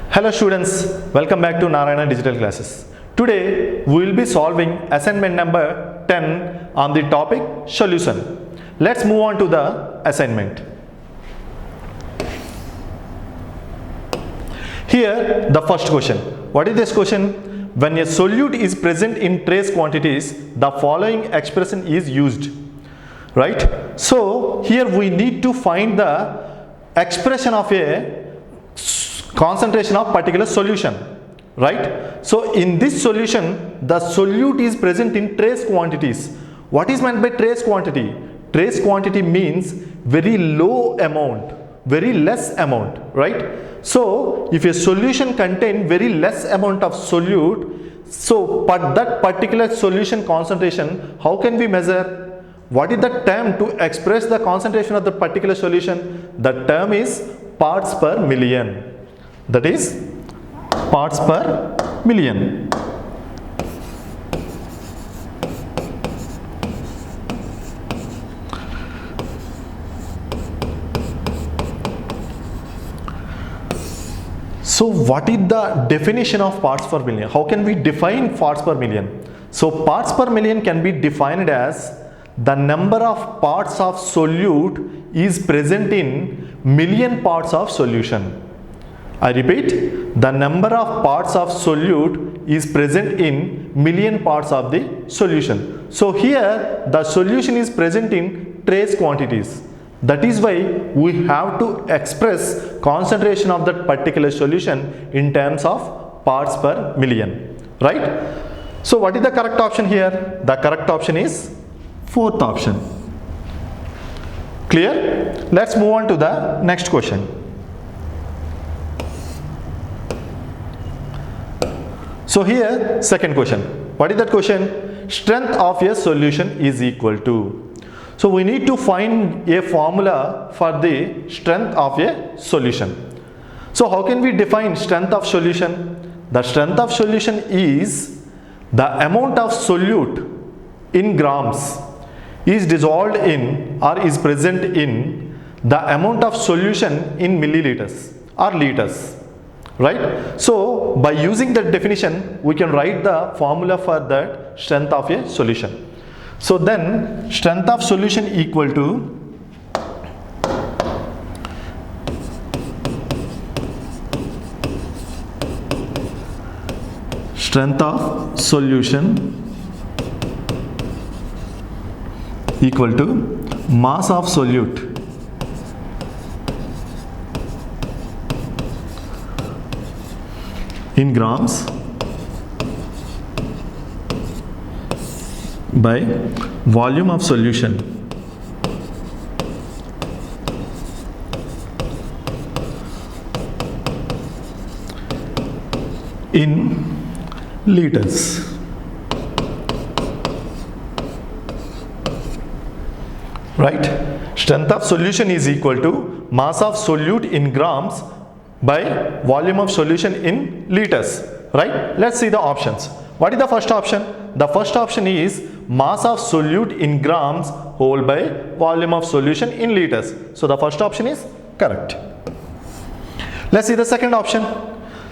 Hello students, welcome back to Narayana Digital Classes. Today we will be solving assignment number 10 on the topic solution. Let's move on to the assignment. Here the first question. What is this question? When a solute is present in trace quantities, the following expression is used. Right? So here we need to find the expression of a concentration of particular solution, right? So in this solution the solute is present in trace quantities. What is meant by trace quantity? Trace quantity means very low amount, very less amount, right? So if a solution contain very less amount of solute, so but that particular solution concentration, how can we measure? What is the term to express the concentration of the particular solution? The term is parts per million. That is parts per million. So what is the definition of parts per million? How can we define parts per million? So parts per million can be defined as the number of parts of solute is present in million parts of solution. I repeat, the number of parts of solute is present in million parts of the solution. So here the solution is present in trace quantities. That is why we have to express concentration of that particular solution in terms of parts per million, right? So what is the correct option here? The correct option is fourth option. Clear? Let's move on to the next question. So here second question. What is that question? Strength of a solution is equal to. So we need to find a formula for the strength of a solution. So how can we define strength of solution? The strength of solution is the amount of solute in grams is dissolved in or is present in the amount of solution in milliliters or liters. Right? So by using that definition we can write the formula for that strength of a solution. So then strength of solution equal to strength of solution equal to mass of solute in grams by volume of solution in liters. Right? Strength of solution is equal to mass of solute in grams by volume of solution in liters, right? Let's see the options. What is the first option? The first option is mass of solute in grams whole by volume of solution in liters. So the first option is correct. Let's see the second option.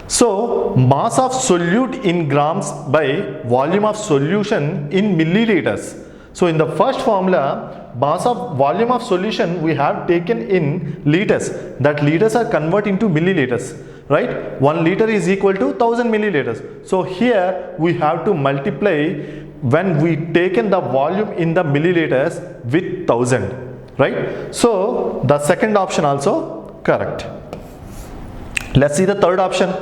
So mass of solute in grams by volume of solution in milliliters. So in the first formula, mass of volume of solution we have taken in liters. That liters are converted into milliliters, right? 1 liter is equal to 1000 milliliters. So here we have to multiply when we taken the volume in the milliliters with 1000, right? So the second option also correct. Let's see the third option.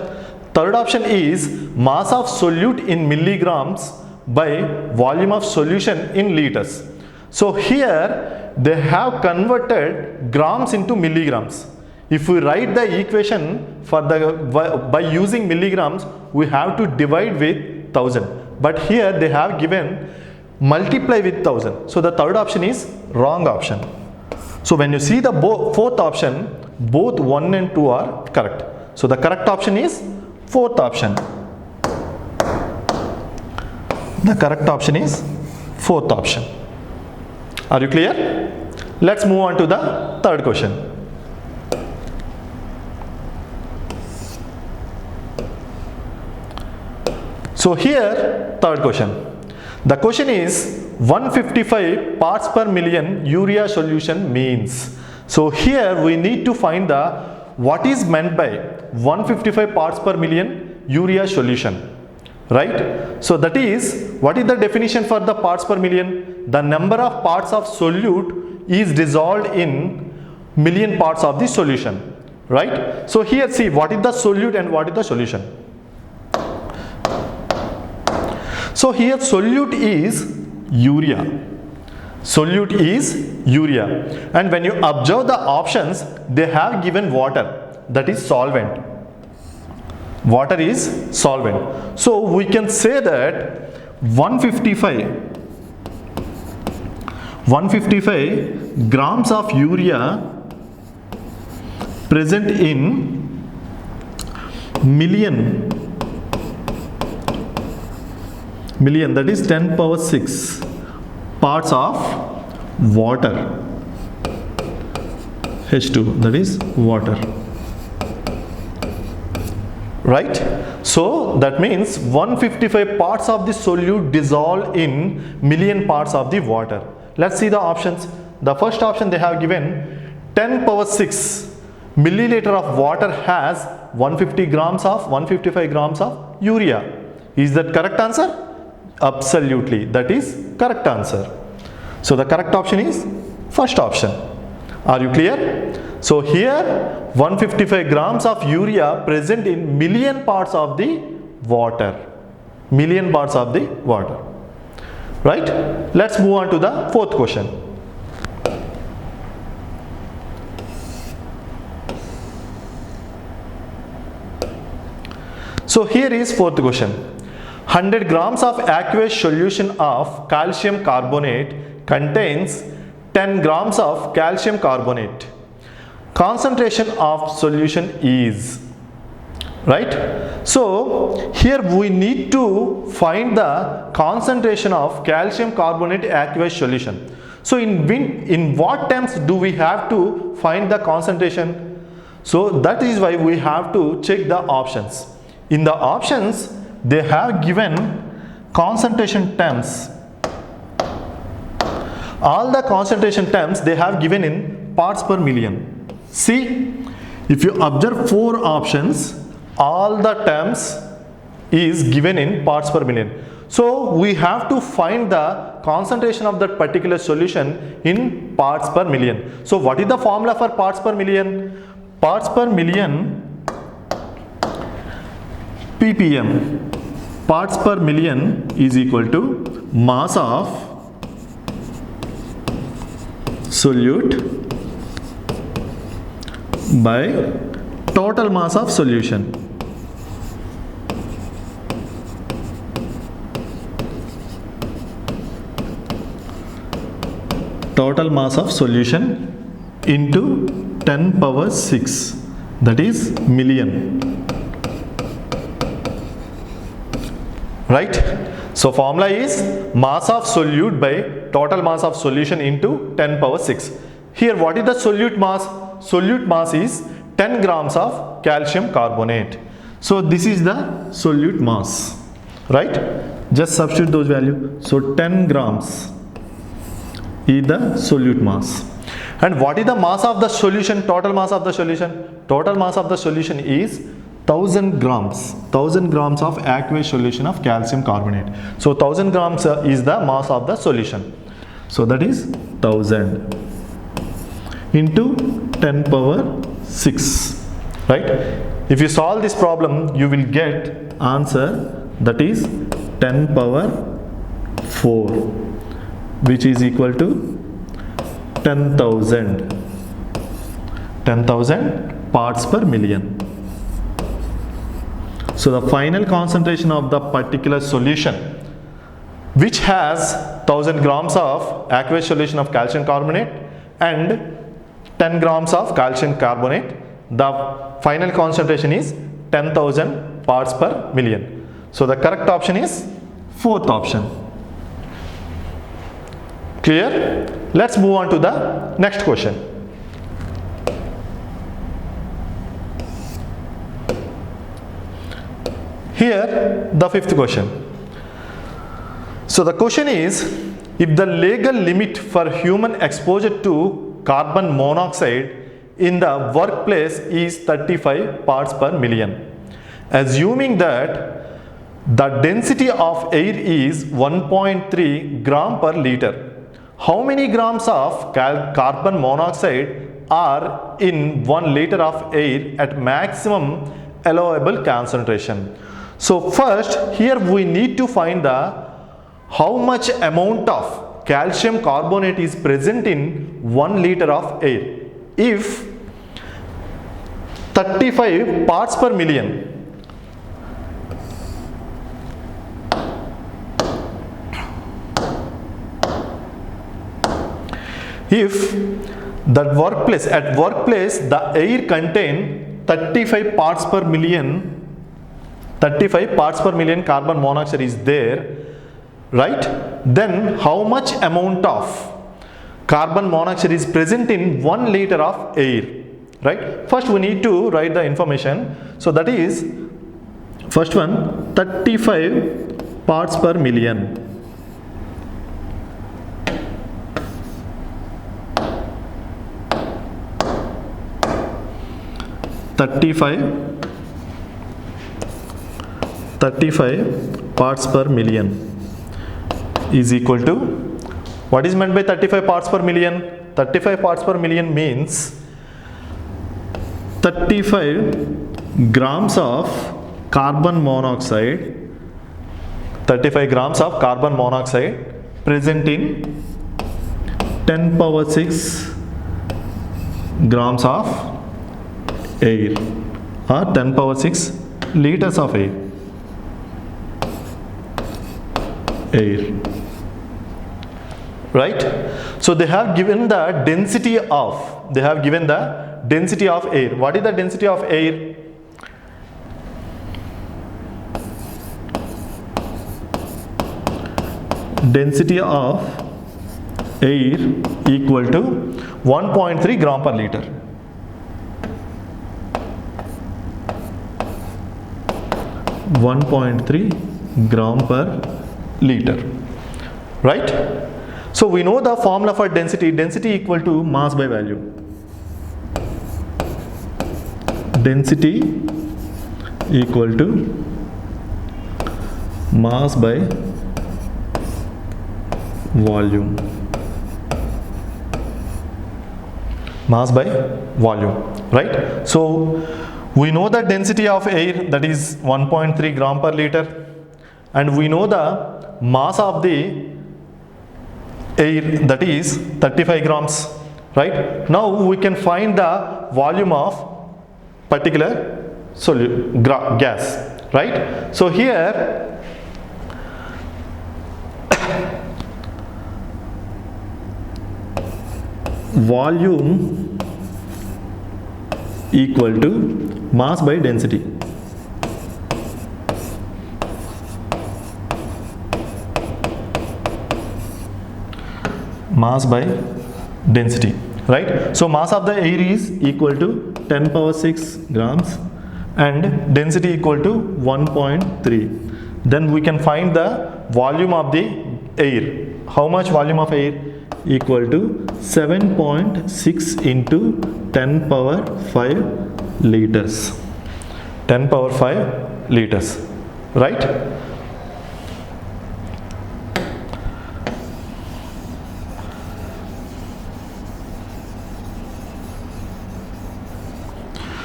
Third option is mass of solute in milligrams by volume of solution in liters. So here they have converted grams into milligrams. If we write the equation for the by using milligrams, we have to divide with 1000. But here they have given multiply with 1000. So the third option is wrong option. So when you see the fourth option, both 1 and 2 are correct. So the correct option is fourth option. The correct option is fourth option. Are you clear? Let's move on to the third question. So here, third question. The question is 155 parts per million urea solution means. So here we need to find the what is meant by 155 parts per million urea solution, right? So that is, what is the definition for the parts per million? The number of parts of solute is dissolved in million parts of the solution, right? So here see what is the solute and what is the solution. So here solute is urea. Solute is urea, and when you observe the options, they have given water, that is solvent. Water is solvent. So we can say that 155 grams of urea present in million, that is 10 power 6 parts of water, H2, that is water, right? So that means 155 parts of the solute dissolve in million parts of the water. Let's see the options. The first option they have given 10 power 6 milliliter of water has 155 grams of urea. Is that correct answer? Absolutely, that is correct answer. So the correct option is first option. Are you clear? So here 155 grams of urea present in million parts of the water. Million parts of the water. Right? Let's move on to the fourth question. So here is fourth question. 100 grams of aqueous solution of calcium carbonate contains 10 grams of calcium carbonate. Concentration of solution is, right? So here we need to find the concentration of calcium carbonate aqueous solution. So in what terms do we have to find the concentration? So that is why we have to check the options. In the options, they have given concentration terms. All the concentration terms they have given in parts per million. See, if you observe 4 options, all the terms is given in parts per million. So we have to find the concentration of that particular solution in parts per million. So what is the formula for parts per million? Parts per million, ppm. Parts per million is equal to mass of solute by total mass of solution. Total mass of solution into 10 power 6, that is million. Right? So formula is mass of solute by total mass of solution into 10 power 6. Here what is the solute mass? Solute mass is 10 grams of calcium carbonate. So this is the solute mass, right? Just substitute those values. So 10 grams is the solute mass. And what is the mass of the solution? Total mass of the solution? Total mass of the solution is 1000 grams. 1000 grams of aqueous solution of calcium carbonate. So 1000 grams is the mass of the solution. So that is 1000 into 10 power 6, right? If you solve this problem, you will get answer, that is 10 power 4, which is equal to 10,000 parts per million. So the final concentration of the particular solution, which has 1000 grams of aqueous solution of calcium carbonate and 10 grams of calcium carbonate, the final concentration is 10,000 parts per million. So the correct option is fourth option. Clear? Let's move on to the next question. Here, the fifth question. So the question is, if the legal limit for human exposure to carbon monoxide in the workplace is 35 parts per million, assuming that the density of air is 1.3 gram per liter, how many grams of carbon monoxide are in 1 liter of air at maximum allowable concentration? So first, here we need to find the how much amount of calcium carbonate is present in 1 liter of air. If 35 parts per million, if that workplace the air contain 35 parts per million, 35 parts per million carbon monoxide is there, right? Then how much amount of carbon monoxide is present in 1 liter of air, right? First we need to write the information. So that is, first one, 35 parts per million. Thirty-five parts per million is equal to, what is meant by 35 parts per million? 35 parts per million means 35 grams of carbon monoxide, 35 grams of carbon monoxide present in 10 power 6 grams of air, or 10 power 6 liters of air. Right? So they have given the density of, air. What is the density of air? Density of air equal to 1.3 gram per liter. 1.3 gram per liter, right? So we know the formula for density equal to mass by volume. Density equal to mass by volume. Mass by volume, right? So we know the density of air, that is 1.3 gram per liter, and we know the mass of the air, that is 35 grams, right? Now we can find the volume of particular gas, right? So here volume equal to mass by density. Mass by density, right? So mass of the air is equal to 10 power 6 grams and density equal to 1.3. Then we can find the volume of the air. How much volume of air? Equal to 7.6 into 10 power 5 liters. 10 power 5 liters, right?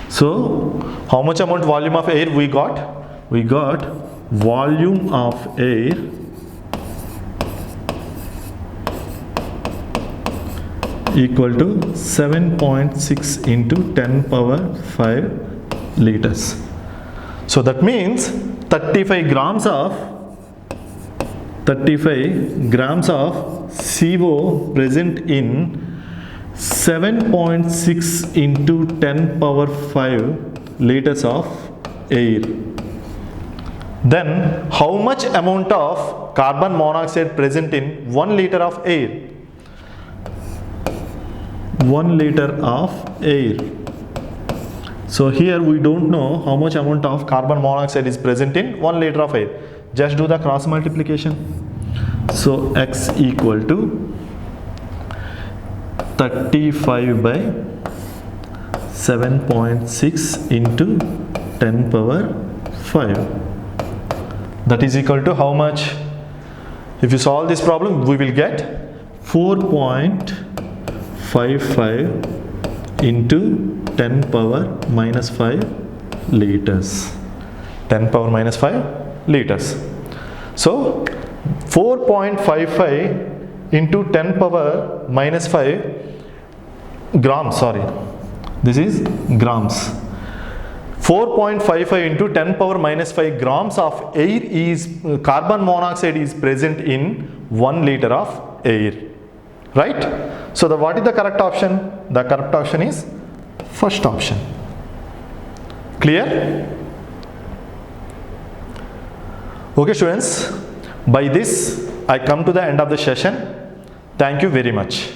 So how much amount volume of air we got? We got volume of air equal to 7.6 into 10 power 5 liters. So that means 35 grams of CO present in 7.6 into 10 power 5 liters of air. Then how much amount of carbon monoxide present in 1 liter of air? 1 liter of air. So here we don't know how much amount of carbon monoxide is present in 1 liter of air. Just do the cross multiplication. So X equal to 35 by 7.6 into 10 power 5. That is equal to how much? If you solve this problem, we will get 4.55 into 10 power minus 5 liters. 10 power minus 5 liters. So 4.55 into 10 power minus 5 grams, sorry, this is grams. 4.55 into 10 power minus 5 grams of air is carbon monoxide is present in 1 liter of air, right? So what is the correct option? The correct option is first option. Clear? Okay students, by this I come to the end of the session. Thank you very much.